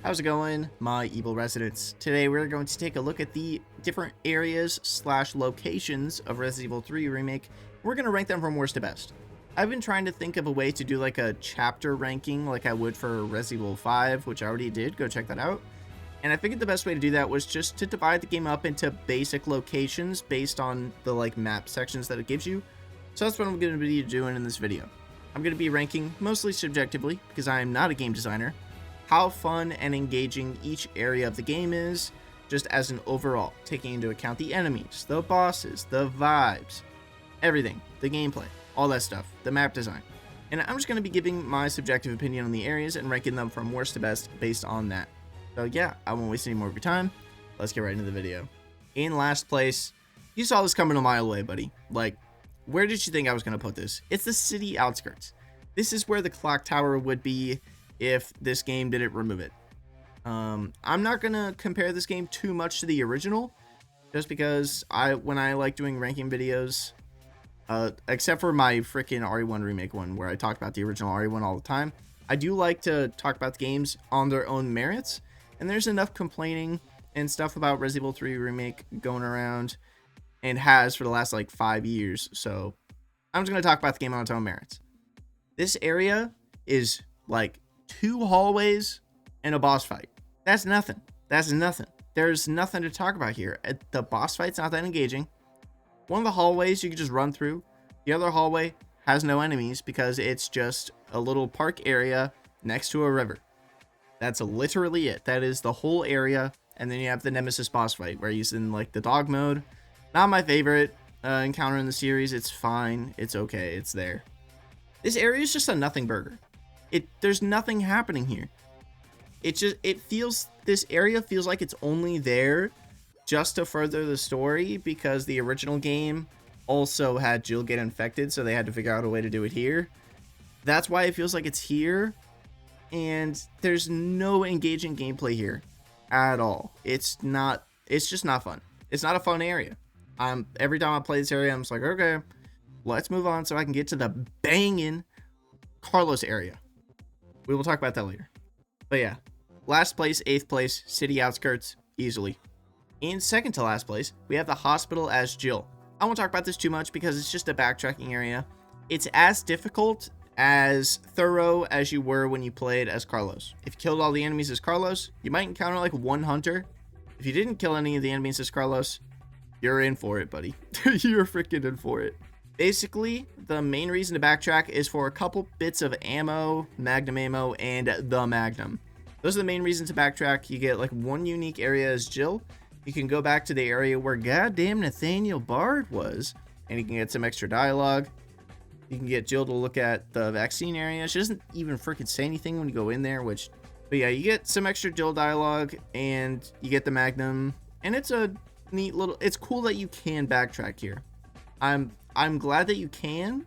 How's it going, my evil residents? Today we're going to take a look at the different areas / locations of Resident Evil 3 Remake. We're going to rank them from worst to best. I've been trying to think of a way to do like a chapter ranking like I would for Resident Evil 5, which I already did. Go check that out. And I figured the best way to do that was just to divide the game up into basic locations based on the like map sections that it gives you. So that's what I'm going to be doing in this video. I'm going to be ranking mostly subjectively because I am not a game designer, how fun and engaging each area of the game is, just as an overall, taking into account the enemies, the bosses, the vibes, everything, the gameplay, all that stuff, the map design. And I'm just going to be giving my subjective opinion on the areas and ranking them from worst to best based on that. So yeah, I won't waste any more of your time. Let's get right into the video. In last place, you saw this coming a mile away, buddy. Like, where did you think I was going to put this? It's the city outskirts. This is where the clock tower would be if this game didn't remove it. I'm not gonna compare this game too much to the original, just because when I like doing ranking videos, except for my freaking RE1 remake one where I talk about the original RE1 all the time, I do like to talk about the games on their own merits, and there's enough complaining and stuff about Resident Evil 3 remake going around, and has for the last like 5 years, so I'm just gonna talk about the game on its own merits. This area is like 2 hallways and a boss fight. That's nothing. That's nothing. There's nothing to talk about here. The boss fight's not that engaging. One of the hallways you can just run through. The other hallway has no enemies because it's just a little park area next to a river. That's literally it. That is the whole area. And then you have the Nemesis boss fight where he's in like the dog mode. Not my favorite encounter in the series. It's fine. It's okay. It's there. This area is just a nothing burger. There's nothing happening here. This area feels like it's only there just to further the story because the original game also had Jill get infected, so they had to figure out a way to do it here. That's why it feels like it's here, and there's no engaging gameplay here at all. It's just not fun. It's not a fun area. Every time I play this area, I'm just like, okay, let's move on so I can get to the banging Carlos area. We will talk about that later. But yeah, last place, 8th place, city outskirts, easily. In second to last place, we have the hospital as Jill. I won't talk about this too much because it's just a backtracking area. It's as difficult, as thorough as you were when you played as Carlos. If you killed all the enemies as Carlos, you might encounter like one hunter. If you didn't kill any of the enemies as Carlos, you're in for it, buddy. You're freaking in for it. Basically, the main reason to backtrack is for a couple bits of ammo, magnum ammo, and the magnum. Those are the main reasons to backtrack. You get like one unique area as Jill. You can go back to the area where goddamn Nathaniel Bard was, and you can get some extra dialogue. You can get Jill to look at the vaccine area. She doesn't even freaking say anything when you go in there, but yeah, you get some extra Jill dialogue, and you get the magnum, and it's a neat little, it's cool that you can backtrack here. I'm glad that you can.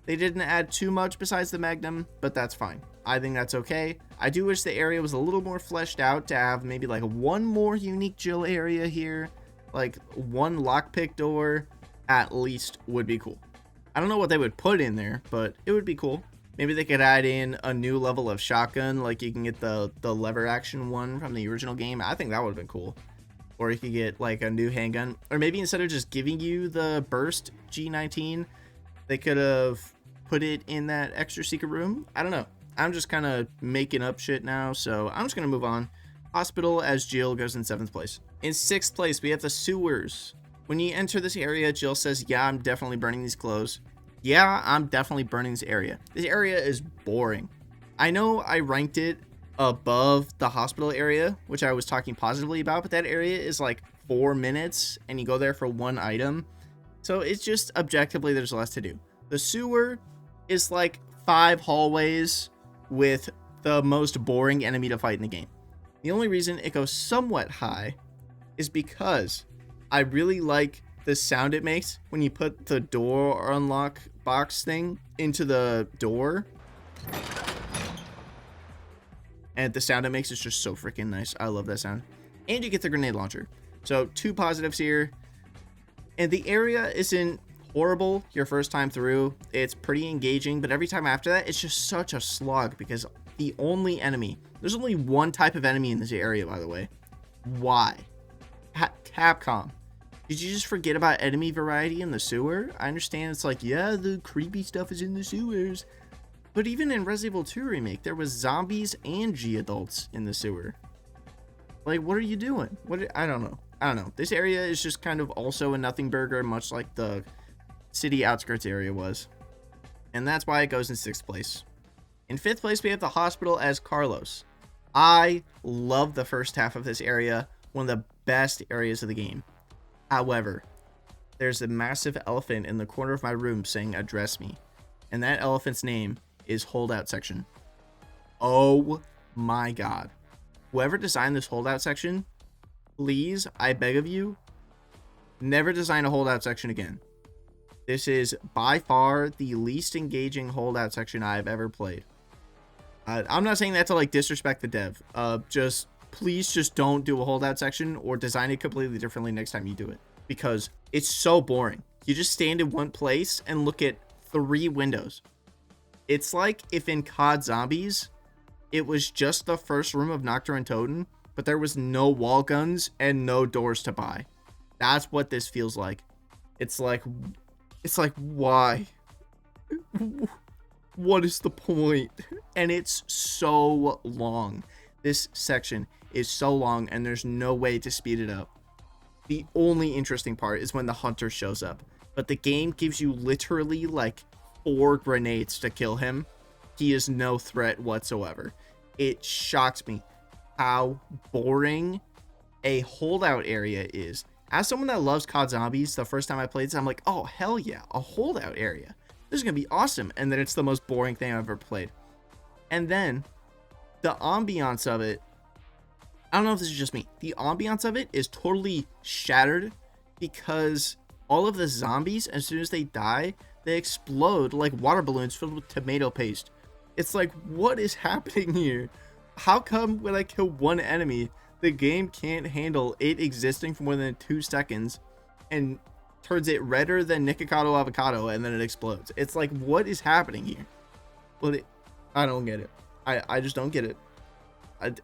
They didn't add too much besides the magnum, but that's fine. I think that's okay. I do wish the area was a little more fleshed out to have maybe like one more unique Jill area here. Like one lockpick door at least would be cool. I don't know what they would put in there, but it would be cool. Maybe they could add in a new level of shotgun, like you can get the lever action one from the original game. I think that would have been cool. Or you could get like a new handgun. Or maybe instead of just giving you the burst G19, they could have put it in that extra secret room. I don't know. I'm just kind of making up shit now, so I'm just going to move on. Hospital as Jill goes in 7th place. In 6th place, we have the sewers. When you enter this area, Jill says, yeah, I'm definitely burning these clothes. Yeah, I'm definitely burning this area. This area is boring. I know I ranked it above the hospital area, which I was talking positively about, but that area is like 4 minutes and you go there for one item, so it's just objectively there's less to do. The sewer is like 5 hallways with the most boring enemy to fight in the game. The only reason it goes somewhat high is because I really like the sound it makes when you put the door unlock box thing into the door. And the sound it makes is just so freaking nice. I love that sound. And you get the grenade launcher. So 2 positives here. And the area isn't horrible your first time through. It's pretty engaging, but every time after that, it's just such a slog because the only enemy. There's only one type of enemy in this area, by the way. Why? Capcom. Did you just forget about enemy variety in the sewer? I understand it's like, yeah, the creepy stuff is in the sewers. But even in Resident Evil 2 Remake, there was zombies and G-adults in the sewer. Like, what are you doing? I don't know. This area is just kind of also a nothing burger, much like the city outskirts area was. And that's why it goes in 6th place. In 5th place, we have the hospital as Carlos. I love the first half of this area, one of the best areas of the game. However, there's a massive elephant in the corner of my room saying address me. And that elephant's name is holdout section. Oh my god. Whoever designed this holdout section, please, I beg of you, never design a holdout section again. This is by far the least engaging holdout section I've ever played. I'm not saying that to like disrespect the dev. Please just don't do a holdout section or design it completely differently next time you do it, because it's so boring. You just stand in one place and look at 3 windows. It's like if in COD Zombies, it was just the first room of Nocturne and Totem, but there was no wall guns and no doors to buy. That's what this feels like. It's like why? What is the point? And it's so long. This section is so long and there's no way to speed it up. The only interesting part is when the hunter shows up, but the game gives you literally like 4 grenades to kill him. He is no threat whatsoever. It shocks me how boring a holdout area is. As someone that loves COD Zombies, the first time I played this, I'm like, oh hell yeah, a holdout area. This is gonna be awesome. And then it's the most boring thing I've ever played. And then the ambiance of it, I don't know if this is just me, the ambiance of it is totally shattered because all of the zombies, as soon as they die, they explode like water balloons filled with tomato paste. It's like, what is happening here? How come when I kill one enemy, the game can't handle it existing for more than 2 seconds and turns it redder than Nikocado avocado and then it explodes? It's like, what is happening here? Well, I don't get it. I just don't get it.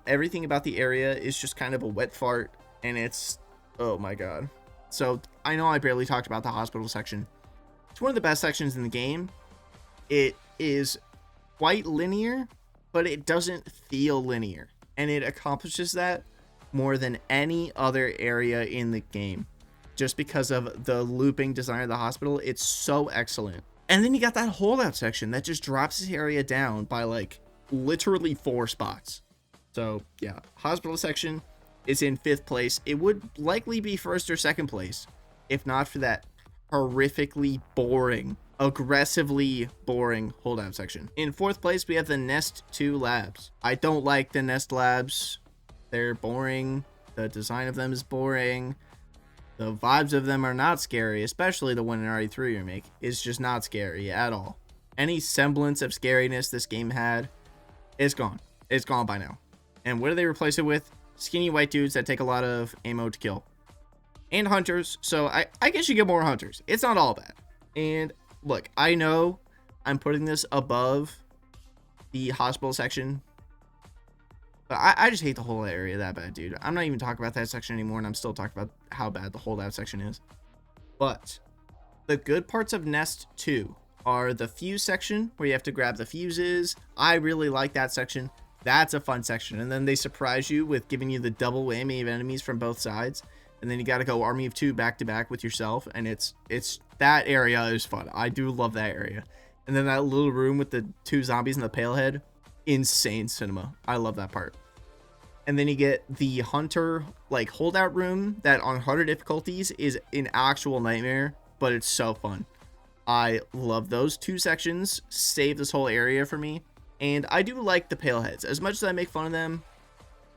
Everything about the area is just kind of a wet fart, and it's, oh my god. So I know I barely talked about the hospital section. It's one of the best sections in the game. It is quite linear, but it doesn't feel linear, and it accomplishes that more than any other area in the game, just because of the looping design of the hospital. It's so excellent. And then you got that holdout section that just drops this area down by like literally 4 spots. So yeah, hospital section is in 5th place. It would likely be 1st or 2nd place if not for that horrifically boring, aggressively boring holdout section. In 4th place, we have the Nest 2 labs. I don't like the Nest labs. They're boring. The design of them is boring. The vibes of them are not scary, especially the one in RE3 Remake is just not scary at all. Any semblance of scariness this game had is gone. It's gone by now. And what do they replace it with? Skinny white dudes that take a lot of ammo to kill. And hunters. So I guess you get more hunters. It's not all bad. And look, I know I'm putting this above the hospital section, but I just hate the whole area that bad, dude. I'm not even talking about that section anymore, and I'm still talking about how bad the holdout section is. But the good parts of Nest 2 are the fuse section, where you have to grab the fuses. I really like that section. That's a fun section. And then they surprise you with giving you the double whammy of enemies from both sides. And then you got to go army of 2 back to back with yourself. And it's that area is fun. I do love that area. And then that little room with the 2 zombies and the pale head, insane cinema. I love that part. And then you get the hunter like holdout room that on harder difficulties is an actual nightmare, but it's so fun. I love those 2 sections. Save this whole area for me. And I do like the pale heads. As much as I make fun of them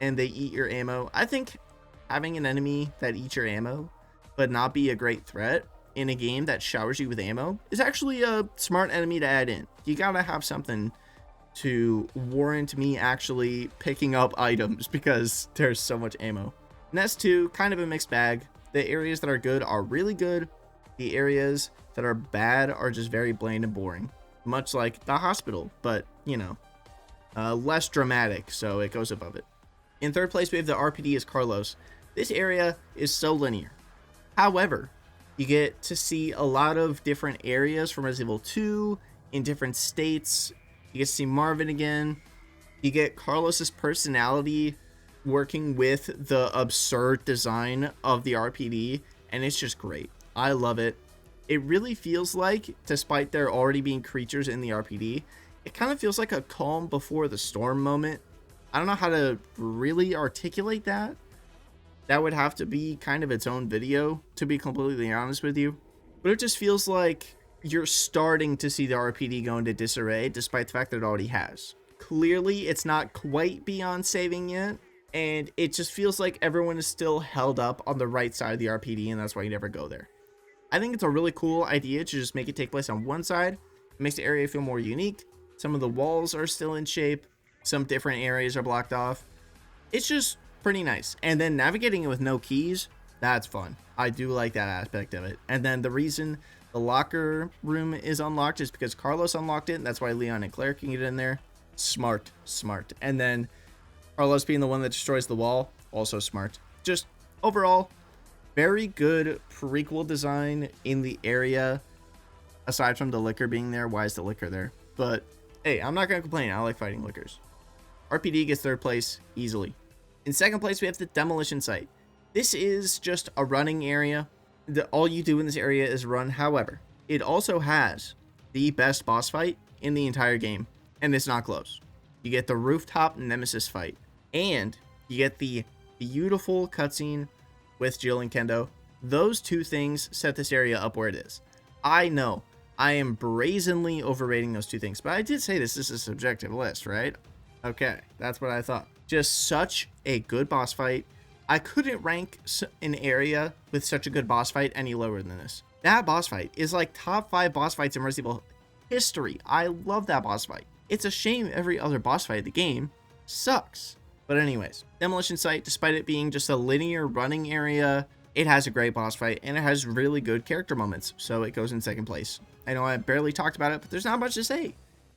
and they eat your ammo, I think having an enemy that eats your ammo but not be a great threat in a game that showers you with ammo is actually a smart enemy to add in. You gotta have something to warrant me actually picking up items because there's so much ammo. Nest 2, kind of a mixed bag. The areas that are good are really good. The areas that are bad are just very bland and boring. Much like the hospital, but, you know, less dramatic, so it goes above it. In third place, we have the RPD as Carlos. This area is so linear. However, you get to see a lot of different areas from Resident Evil 2 in different states. You get to see Marvin again. You get Carlos's personality working with the absurd design of the RPD, and it's just great. I love it. It really feels like, despite there already being creatures in the RPD, it kind of feels like a calm before the storm moment. I don't know how to really articulate that. That would have to be kind of its own video, to be completely honest with you. But it just feels like you're starting to see the RPD go into disarray, despite the fact that it already has. Clearly, it's not quite beyond saving yet, and it just feels like everyone is still held up on the right side of the RPD, and that's why you never go there. I think it's a really cool idea to just make it take place on one side. It makes the area feel more unique. Some of the walls are still in shape. Some different areas are blocked off. It's just pretty nice. And then navigating it with no keys, that's fun. I do like that aspect of it. And then the reason the locker room is unlocked is because Carlos unlocked it, and that's why Leon and Claire can get in there. Smart. And then Carlos being the one that destroys the wall, also smart. Just overall, very good prequel design in the area. Aside from the liquor being there, why is the liquor there? But hey, I'm not going to complain. I like fighting liquors. RPD gets third place easily. In second place, we have the Demolition site. This is just a running area. All you do in this area is run. However, it also has the best boss fight in the entire game, and it's not close. You get the rooftop nemesis fight, and you get the beautiful cutscene with Jill and Kendo. Those two things set this area up where it is. I know I am brazenly overrating those two things, but I did say this is a subjective list, right? Okay, that's what I thought. Just such a good boss fight. I couldn't rank an area with such a good boss fight any lower than this. That boss fight is like top 5 boss fights in Resident Evil history. I love that boss fight. It's a shame every other boss fight of the game sucks. But anyways, Demolition site, despite it being just a linear running area, it has a great boss fight, and it has really good character moments, so it goes in second place. I know I barely talked about it, but there's not much to say.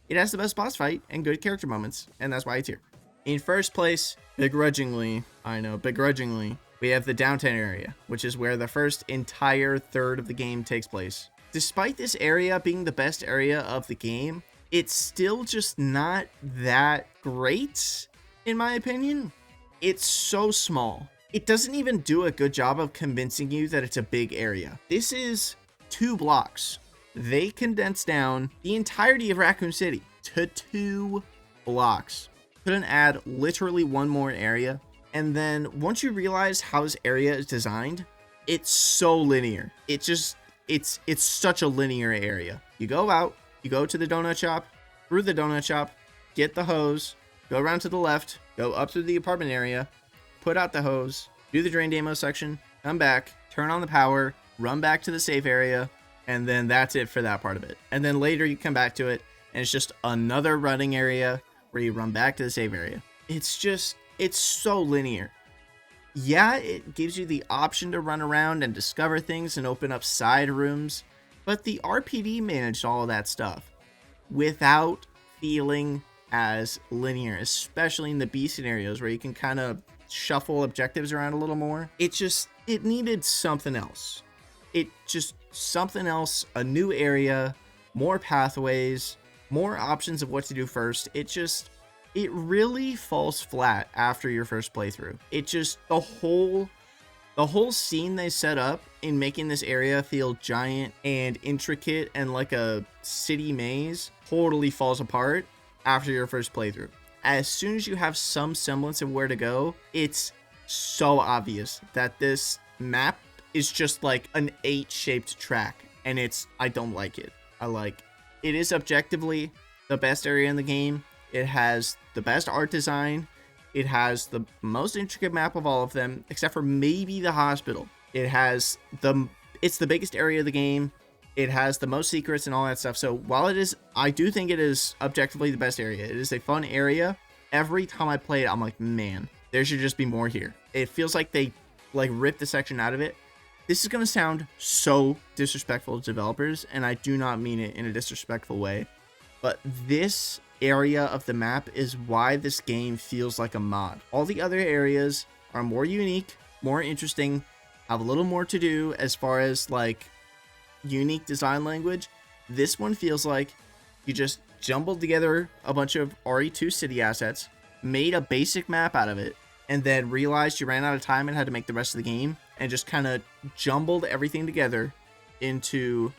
It has the best boss fight and good character moments, and that's why it's here. In first place, begrudgingly, we have the downtown area, which is where the first entire third of the game takes place. Despite this area being the best area of the game, it's still just not that great, in my opinion. It's so small. It doesn't even do a good job of convincing you that it's a big area. This is 2 blocks. They condense down the entirety of Raccoon City to 2 blocks. Couldn't add literally one more area. And then once you realize how this area is designed, it's so linear. It's such a linear area. You go out, you go to the donut shop, through the donut shop, get the hose, go around to the left, go up through the apartment area, put out the hose, do the drain demo section, come back, turn on the power, run back to the safe area, and then that's it for that part of it. And then later you come back to it, and it's just another running area where you run back to the save area. It's so linear. Yeah, it gives you the option to run around and discover things and open up side rooms, but the RPD managed all of that stuff without feeling as linear, especially in the B scenarios where you can kind of shuffle objectives around a little more. It needed something else. Something else, a new area, more pathways, more options of what to do first. It really falls flat after your first playthrough. The whole scene they set up in making this area feel giant and intricate and like a city maze totally falls apart after your first playthrough. As soon as you have some semblance of where to go, it's so obvious that this map is just like an 8-shaped track, and I don't like it. It is objectively the best area in the game. It has the best art design. It has the most intricate map of all of them, except for maybe the hospital. It's the biggest area of the game. It has the most secrets and all that stuff. So while I do think it is objectively the best area. It is a fun area. Every time I play it, I'm like, man, there should just be more here. It feels like they ripped the section out of it. This is going to sound so disrespectful to developers, and I do not mean it in a disrespectful way. But this area of the map is why this game feels like a mod. All the other areas are more unique, more interesting, have a little more to do as far as like unique design language. This one feels like you just jumbled together a bunch of RE2 city assets, made a basic map out of it, and then realized you ran out of time and had to make the rest of the game, and just kind of jumbled everything together into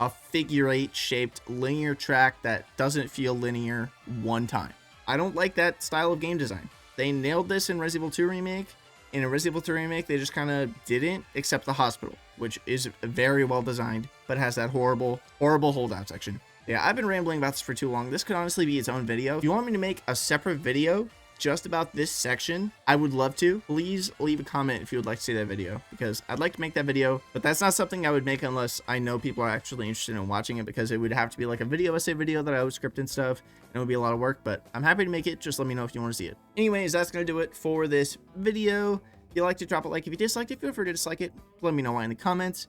a figure 8 shaped linear track that doesn't feel linear one time. I don't like that style of game design. They nailed this in Resident Evil 2 Remake. In a Resident Evil 2 Remake, they just kind of didn't, except the hospital, which is very well designed, but has that horrible holdout section. Yeah, I've been rambling about this for too long. This could honestly be its own video. If you want me to make a separate video just about this section, I would love to. Please leave a comment if you would like to see that video, because I'd like to make that video, but that's not something I would make unless I know people are actually interested in watching it, because it would have to be like a video essay video that I would script and stuff, and it would be a lot of work, but I'm happy to make it. Just let me know if you want to see it. Anyways, that's going to do it for this video. If you liked it, drop a like. If you disliked it, feel free to dislike it. Let me know why in the comments.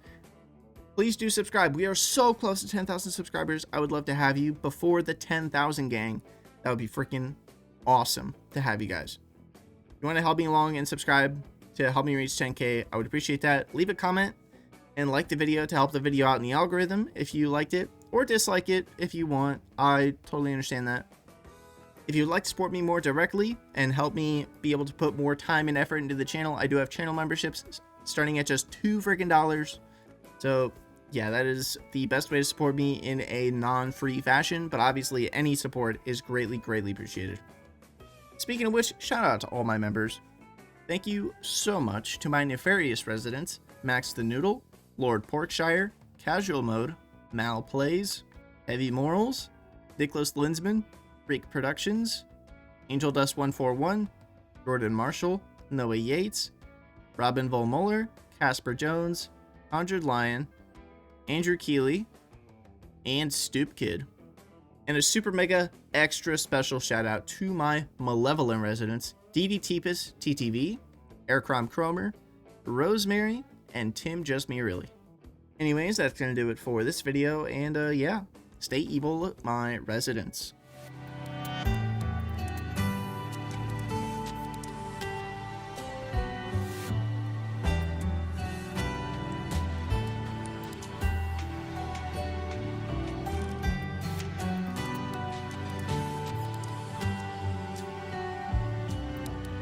Please do subscribe. We are so close to 10,000 subscribers. I would love to have you before the 10,000 gang. That would be freaking awesome to have you guys. If you want to help me along and subscribe to help me reach 10K, I would appreciate that. Leave a comment and like the video to help the video out in the algorithm if you liked it, or dislike it if you want. I totally understand that. If you'd like to support me more directly and help me be able to put more time and effort into the channel, I do have channel memberships starting at just $2 freaking. So yeah, that is the best way to support me in a non-free fashion, but obviously any support is greatly appreciated. Speaking of which, shout out to all my members. Thank you so much to my nefarious residents, Max the Noodle, Lord Porkshire, Casual Mode, Mal Plays, Heavy Morals, Nicholas Linsman, Freak Productions, Angel Dust 141, Jordan Marshall, Noah Yates, Robin Volmuller, Casper Jones, Conjured Lion, Andrew Keeley, and Stoop Kid. And a super mega extra special shout out to my malevolent residents, Dee Teepus TTV, Aircrom Cromer, Rosemary, and Tim Just Me Really. Anyways, that's gonna do it for this video, and yeah, stay evil, my residents.